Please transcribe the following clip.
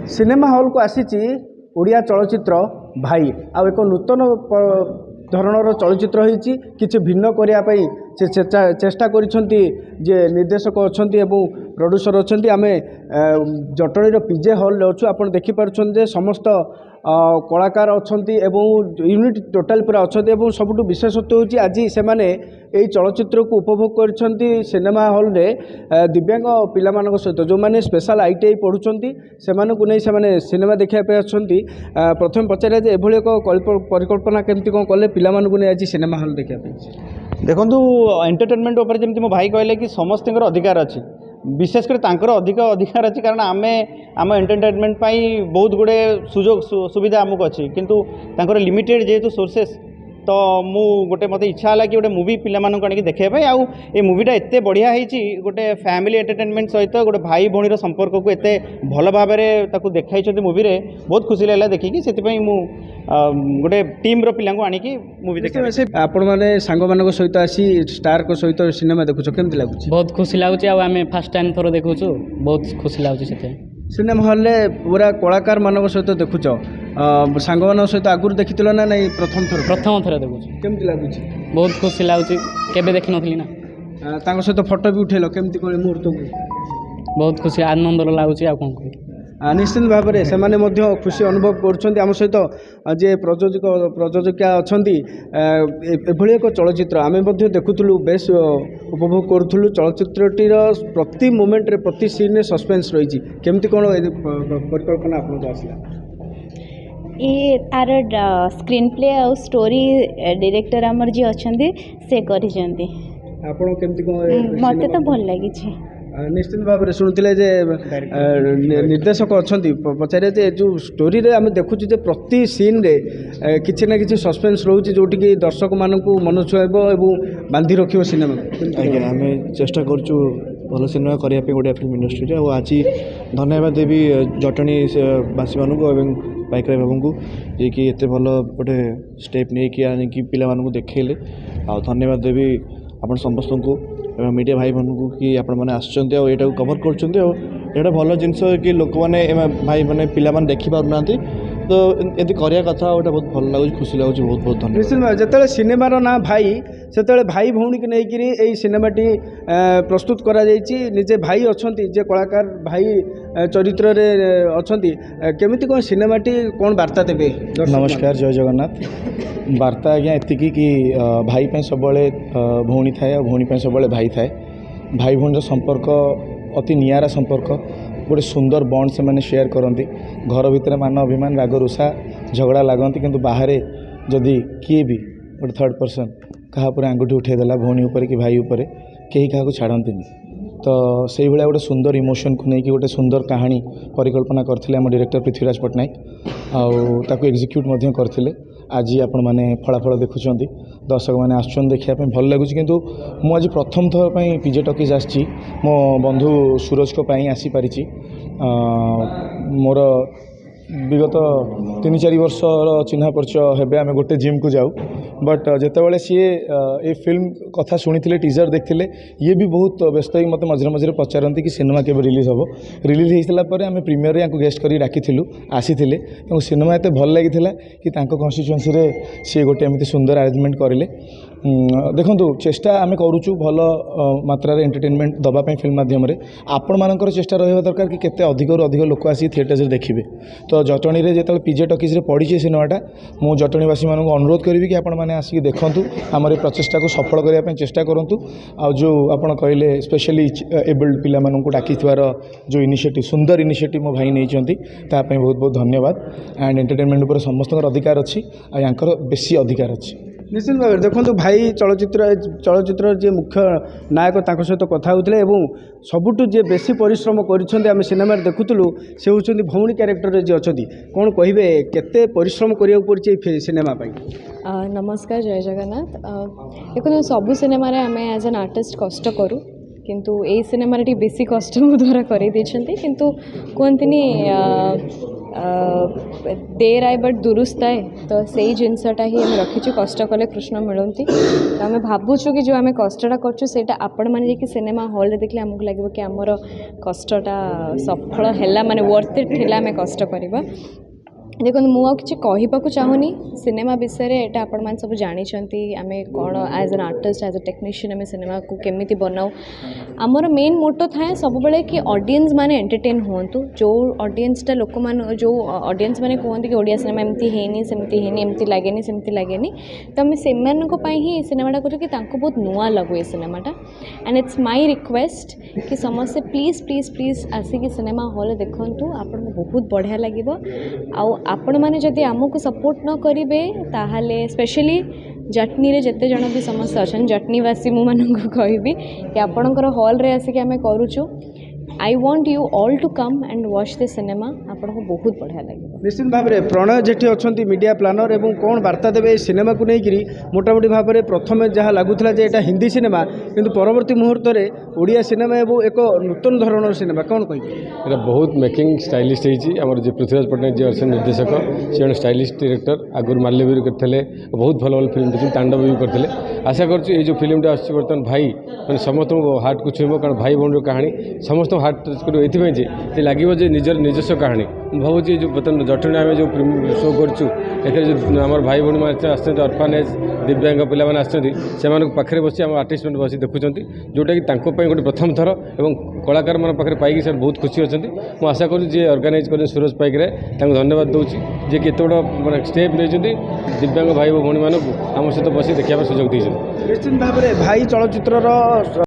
cinema hall को आसी ओडिया चलचित्र भाई आ एक नूतन धरणर चलचित्र होती किसी भिन्न करने से चेष्टा करिसेंती जे निर्देशक अच्छा प्रोड्यूसर अच्छा आम जटणी पीजे हॉल अच्छु आप देखिपुन समस्त कलाकार अच्छा यूनिट टोटाल पूरा अच्छा सबुठ विशेषत्व होची आज से माने यही चलचित्र को उपभोग करछंती सिनेमा हॉल रे दिव्यांग पिला मानक सहित जो माने स्पेशल आईटीआई पढ़ुछंती सेमानकु को नहीं से सिनेमा देखा आछंती प्रथम पचारे जे एभली एक परिकल्पना केमती कोन कले पिला मानकु नै आज सिनेमा हॉल देखा देखु एंटरटेनमेंट उपर जमी मो भाई कहले कि समस्त अधिकार अच्छी विशेषकर तांकर अधिक अधिकार अच्छी कारण आम एंटरटेनमेंट बहुत गुड़े सुजोग सुविधा आमको अच्छी किंतु तांकर लिमिटेड जेहेतु सोर्सेस तो मु गोटे मत इच्छा है कि गोटे मुवी पिला आनिक देखाई आउ ये मुवीटा एत बढ़िया होती गोटे फैमिली एंटरटेनमेंट सहित गोटे भाई भौणीर संपर्क को एत भल भाव में देखाई मुवी रे बहुत खुशी लगे देखिकी से गोटे टीम पिला आनिक मुवी देखा आपण मैंने सांग मान सहित आसी स्टार को सहित सिनेमा देखुच केमती लगुच बहुत खुशी लगुच आम फास्ट टाइम थोड़ा देखु बहुत खुशी लगुच से सिनेमा हॉल रे पूरा कलाकार मान सहित देखुच सांग मान सहित आगुरी देखी ना नहीं प्रथम थर देखु केमती लगुच बहुत खुशी लगुच केबे देखि नथली ना सहित फोटो भी उठेल केमती कौन मुहूर्त को बहुत खुशी आनंद लगुच आ कौन निश्चित भाव में से खुशी अनुभव कर सहित जे प्रयोजका अच्छा एभली एक चलचित्र आम देखुलु बेस उपभोग करूँ चलचित्रटीर प्रति मोमेंट रे प्रति सीन रे सस्पेंस रही केमती कौन परिकल्पना आपको आसला ये आर स्क्रीन प्ले और स्टोरी डायरेक्टर आमर जी अच्छा से कर मत तो भल लगी निश्चित भाव में शुणुले जे निर्देशक अच्छा पचारे जे जो स्टोरी रे आम देखुँ प्रति सीन रे किसी ना कि सस्पेंस रोचे जोटि कि दर्शक मानक मन छुआब और बांधि रख सिनेमा आज्ञा आम चेष्टा करूँ भल सिनेमा करने ओडिया फिल्म इंडस्ट्री और आज धन्यवाद देवी जटणी बासी मानक पाइकराय बाबू को जे कि एत भल गोटे स्टेप नहीं कि आनिकी पिला मानक देखले आ धन्यवाद देवी आपण समस्त को मीडिया भाई मान को कि आपण मैंने आसुँच यहाँ कवर कर भल जिनस कि लोक मैंने भाई मैंने पिला देखी पारना तो ये करिया कथा गोटे बहुत भल लगुच खुशी लगुच बहुत बहुत धन्यवाद निश्चित भाव जो सिनेमार ना भाई से भाई भौणी की लेकिन यही सिनेमाटी प्रस्तुत करा निजे भाई अच्छा जे कलाकार भाई चरित्र रे अच्छा केमिति कौन सिनेमाटी कौन वार्ता देवे नमस्कार जय जगन्नाथ वार्ता आज्ञा एतिकी कि भाई पे सब भौणी थाए और भौणी सब भाई थाए भाई भौणी संपर्क अति नियारा संपर्क गोटे सुंदर बॉन्ड से मैंने शेयर करती घर भितर मान अभिमान राग रुषा झगड़ा लगती किंतु बाहर जदि किए भी गोटे थर्ड पर्सन क्या आंगुठी उठेदेला भौणी उपर कि भाई उपर कहीं क्या छाड़ती तो से भाया गोटे सुंदर इमोशन को लेकिन गोटे सुंदर कहानी परिकल्पना करते आम डायरेक्टर पृथ्वीराज पट्टनायक आउ एग्जीक्यूट करते आज आपण मैंने फलाफल देखुं दर्शक मैंने आसुन देखापी भल लगुच किंतु मुझे प्रथम थर पर पीजे टॉकीज आसी मो बंधु सूरज को आसीपारी मोर विगत 3-4 वर्षर चिन्ह परिचय हेबे आम गोटे जिम को जाऊ बट जितेबाला सी ए फिल्म कथा शुणी टीजर देखते ये भी बहुत व्यस्त ही मत मझे मझे पचारती कि सिनेमा केवे रिलीज हम रिलीज होता आम प्रीमियर या गेस्ट कर डाकी आसी सिनेमा एत भल लगी कि कन्स्टिट्युएंसी रे सी गोटे एमती सुंदर अरेंजमेंट करें देखो चेष्टा आम करुचु भल मात्रा एंटरटेनमेंट दवापाई फिल्म माध्यम आपण मानकर चेष्टा रहा दरकार कि केते अधिकरू अधिक लोक आसी थिएटर देखिए तो जटणी रे जो पीजे टॉकीज पड़ी सिनेमाटा मु जटणीवासी मानक अनुरोध करी कि आपण मैंने आसिक देखूँ आमर प्रचेषा को सफल करने चेष्टा करूँ आ जो आप कहले स्पेशली एबल्ड पिला डाकी जो इनिशिएटिव सुंदर इनिशिएटिव मो भाई नहीं बहुत बहुत धन्यवाद एंड एंटरटेनमेंट उपर समस्त अधिकार अच्छी आंकर बेसी अधिकार अच्छी निश्चित भाव देखो भाई चलचित्र जे मुख्य नायक सहित कथा होते सबुठ जे बेसी परिश्रम कर सिनेमा देखुलु से होती भौणी क्यारेक्टर जी अच्छा कौन कहे केते परिश्रम करा पड़े सिनेमा नमस्कार जय जगन्नाथ देखो सबू सिनेमा आम एज एन आर्टिस्ट कष्ट करूँ କିନ୍ତୁ ଏଇ ସିନେମାରେ ଟିକେ ବେଶୀ କଷ୍ଟ ମୋ ଦ୍ୱାରା କରେଇ ଦେଇଛନ୍ତି କିନ୍ତୁ କୁହନ୍ତିନି देर आए बट दुरुस्त आए तो सही जिनसटा ही आम रखीचु कष्ट कले कृष्ण मिलती तो आम भावुँ कि जो आम कष्टा कर आपण मैंने कि सिनेमा हॉल देखले आमको लगे कि आमर कष्टा सफल है माने वर्थ इट थिला आम कष्ट करवा देखो मुझे किसी कहवाक चाहूनी सिनेमा विषय में यहाँ आपण मैंने सब जानते आम कौन as an artist as a technician आम सिनेमा को केमी बनाऊ आमर मेन मोटो थाए सब बेले कि ऑडियंस माने एंटरटेन हूँ जो ऑडियंसटा लोक मान जो ऑडियंस माने कहते कि ओडिया सिनेमा एमती हैनी सेमती हैनी एमती लगे सेमती लगे तो आम से ही सिनेमाटा कर बहुत नुआ लगू ये सिनेमाटा एंड इट्स माय रिक्वेस्ट कि समस्ते प्लीज प्लीज प्लीज आसिक सिनेमा हॉल देखु आपको बहुत बढ़िया लगे आपण मैंने जदि आमको सपोर्ट न करेंगे ताहले स्पेशली जटनी रे जिते जन भी समस्त अच्छा जटनीवासी मुझे कहबी कि आपणकर हॉल रे आसिक आम करुचु I want you all to come and watch this cinema आपको बहुत बढ़िया लगे निश्चित भाव में प्रणय जेठी अच्छा मीडिया प्लानर एवं कौन वार्ता देवे सिनेमा को लेकिन मोटामोटी भाव में प्रथम जहाँ लगुला यहाँ हिंदी सिनेमा किंतु परवर्ती मुहूर्त में ओडिया सिनेमा एवं एक नूतन धरण सिनेमा कौन कह ये बहुत मेकिंग स्टाइलिस्ट होमर जो पृथ्वीराज पट्टनायक जी अच्छे निर्देशक सी जन स्टाइलिस्ट डायरेक्टर आगुरी माल्यवीर करते बहुत भल भल फिल्म देखिए तांडव भी करते आशा करूँ जो फिल्मटा आस बर्तमान भाई मैंने समस्त हार्ट को छुईब कारण भाई भौणी कहानी समस्त हार्ट टच कर ये लगे निजर निजस्व कहानी भावुँ जो बर्तमान जटनी आम जो शो करूँ भाई भौणी मैंने आसते अर्फानेज दिव्यांग पिला आसते पाखे बसी आम आर्टिस्ट मैंने बस देखुं जोटा कि गोटे प्रथम थर और कलाकार मान पाखे पाई से बहुत खुशी अच्छा मुझे आशा करूँ जी अर्गानाइज कर सूरज पाइकरे धन्यवाद दूसरी जी के माने स्टेप नहीं दिव्यांग भाई भौणी मानक आम सहित बस देखा सुजोग दी निश्चित भाव में भाई चलचित्र